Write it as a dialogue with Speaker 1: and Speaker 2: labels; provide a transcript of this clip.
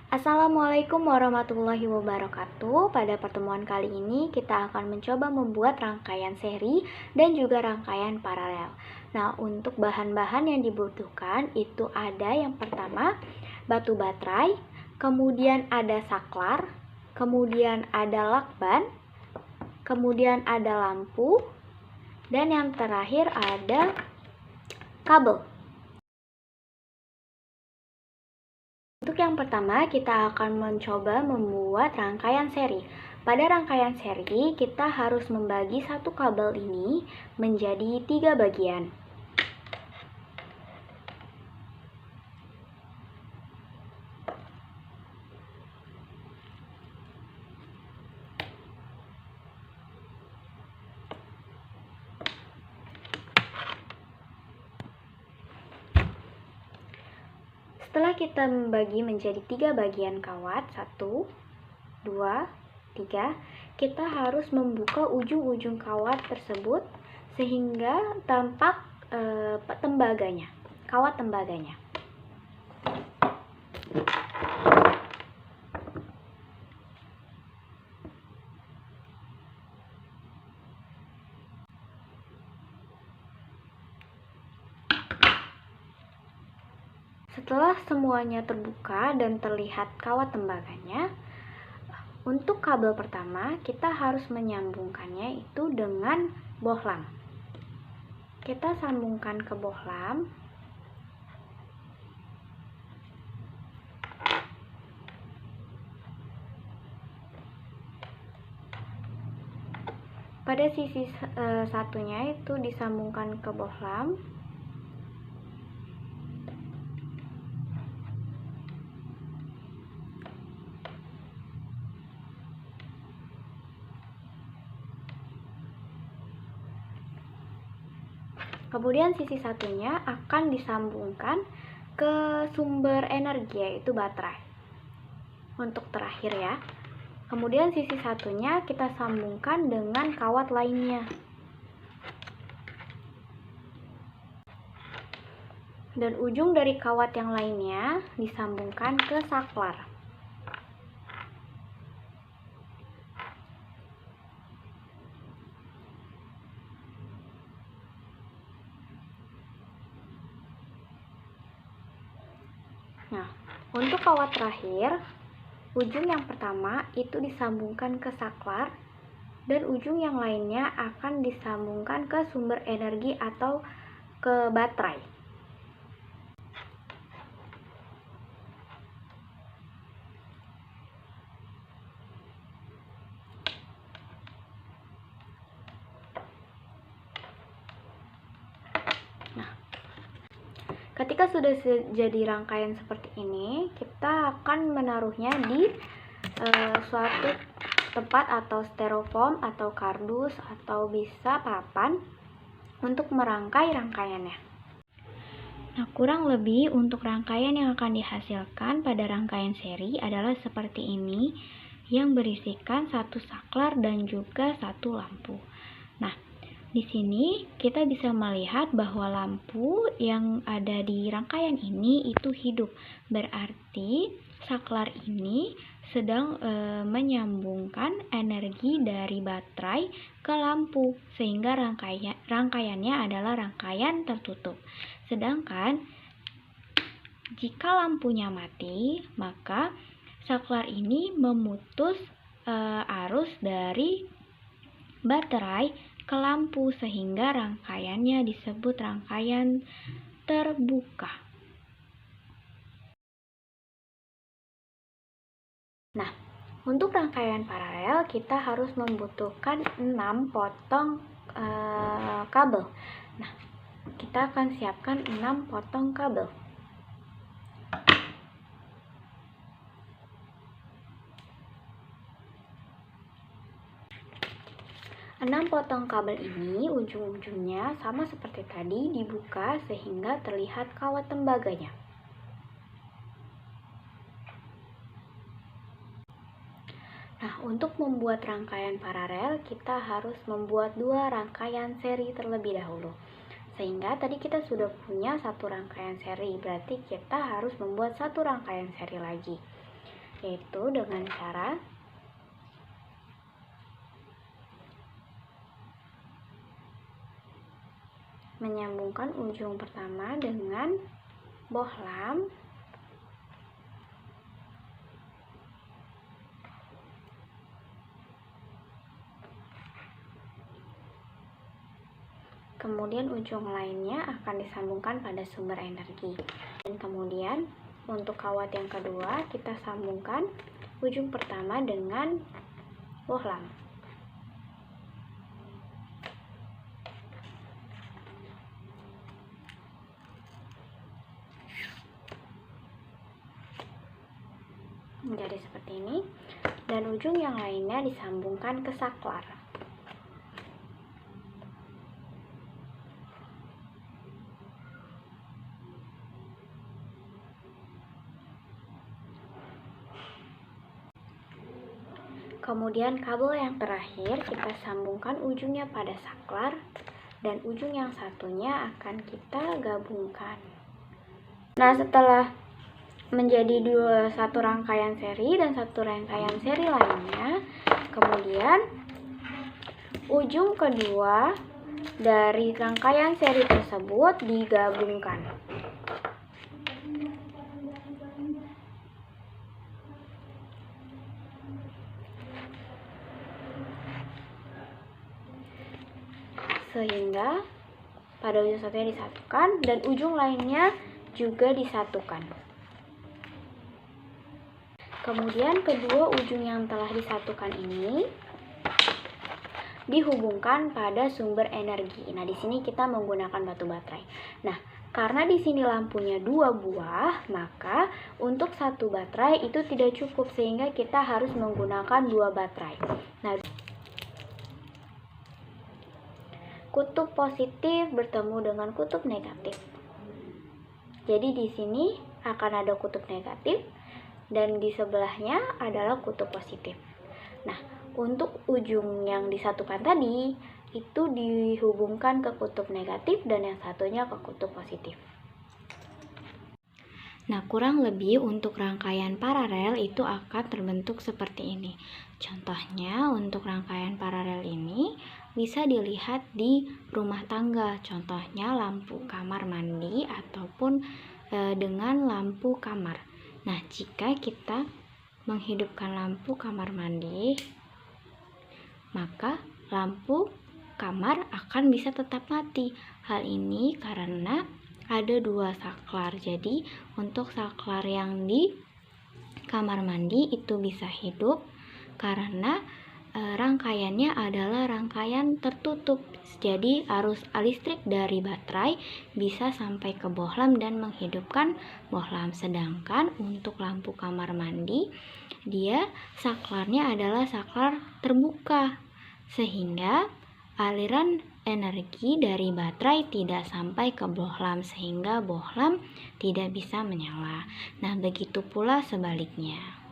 Speaker 1: Assalamualaikum warahmatullahi wabarakatuh. Pada pertemuan kali ini kita akan mencoba membuat rangkaian seri dan juga rangkaian paralel. Nah, untuk bahan-bahan yang dibutuhkan itu ada yang pertama batu baterai, kemudian ada saklar, kemudian ada lakban, kemudian ada lampu, dan yang terakhir ada kabel. Untuk yang pertama, kita akan mencoba membuat rangkaian seri. Pada rangkaian seri, kita harus membagi satu kabel ini menjadi 3 bagian. Setelah kita membagi menjadi 3 bagian kawat, 1, 2, 3, kita harus membuka ujung-ujung kawat tersebut sehingga tampak tembaganya, kawat tembaganya. Setelah semuanya terbuka dan terlihat kawat tembaganya, untuk kabel pertama kita harus menyambungkannya itu dengan bohlam. Kita sambungkan ke bohlam. Pada sisi satunya itu disambungkan ke bohlam. Kemudian sisi satunya akan disambungkan ke sumber energi, yaitu baterai. Untuk terakhir ya. Kemudian sisi satunya kita sambungkan dengan kawat lainnya. Dan ujung dari kawat yang lainnya disambungkan ke saklar. Nah, untuk kawat terakhir, ujung yang pertama itu disambungkan ke saklar dan ujung yang lainnya akan disambungkan ke sumber energi atau ke baterai. Nah, ketika sudah jadi rangkaian seperti ini, kita akan menaruhnya di suatu tempat atau styrofoam atau kardus atau bisa papan untuk merangkai rangkaiannya. Nah, kurang lebih untuk rangkaian yang akan dihasilkan pada rangkaian seri adalah seperti ini, yang berisikan satu saklar dan juga satu lampu. Nah, di sini kita bisa melihat bahwa lampu yang ada di rangkaian ini itu hidup. Berarti saklar ini sedang menyambungkan energi dari baterai ke lampu sehingga rangkaiannya adalah rangkaian tertutup. Sedangkan jika lampunya mati, maka saklar ini memutus arus dari baterai ke lampu sehingga rangkaiannya disebut rangkaian terbuka. Nah, untuk rangkaian paralel kita harus membutuhkan 6 potong kabel. Nah, kita akan siapkan 6 potong kabel. 6 potong kabel ini ujung-ujungnya sama seperti tadi dibuka sehingga terlihat kawat tembaganya. Nah, untuk membuat rangkaian paralel kita harus membuat 2 rangkaian seri terlebih dahulu. Sehingga tadi kita sudah punya 1 rangkaian seri, berarti kita harus membuat 1 rangkaian seri lagi. yaitu dengan cara menyambungkan ujung pertama dengan bohlam, kemudian ujung lainnya akan disambungkan pada sumber energi. Dan kemudian untuk kawat yang kedua kita sambungkan ujung pertama dengan bohlam. Menjadi seperti ini, dan ujung yang lainnya disambungkan ke saklar. Kemudian kabel yang terakhir kita sambungkan ujungnya pada saklar, dan ujung yang satunya akan kita gabungkan. Nah, setelah menjadi satu rangkaian seri dan satu rangkaian seri lainnya, kemudian ujung kedua dari rangkaian seri tersebut digabungkan. Sehingga pada ujung satunya disatukan dan ujung lainnya juga disatukan. Kemudian kedua ujung yang telah disatukan ini dihubungkan pada sumber energi. Nah, di sini kita menggunakan batu baterai. Nah, karena di sini lampunya 2 buah, maka untuk satu baterai itu tidak cukup sehingga kita harus menggunakan 2 baterai. Nah, kutub positif bertemu dengan kutub negatif. Jadi di sini akan ada kutub negatif dan di sebelahnya adalah kutub positif. Nah, untuk ujung yang disatukan tadi itu dihubungkan ke kutub negatif dan yang satunya ke kutub positif. Nah, kurang lebih untuk rangkaian paralel itu akan terbentuk seperti ini. Contohnya untuk rangkaian paralel ini bisa dilihat di rumah tangga. Contohnya lampu kamar mandi ataupun dengan lampu kamar. Nah, jika kita menghidupkan lampu kamar mandi, maka lampu kamar akan bisa tetap mati. Hal ini karena ada 2 saklar. Jadi, untuk saklar yang di kamar mandi itu bisa hidup karena rangkaiannya adalah rangkaian tertutup. Jadi arus listrik dari baterai bisa sampai ke bohlam dan menghidupkan bohlam. Sedangkan untuk lampu kamar mandi, dia saklarnya adalah saklar terbuka sehingga aliran energi dari baterai tidak sampai ke bohlam sehingga bohlam tidak bisa menyala. Nah, begitu pula sebaliknya.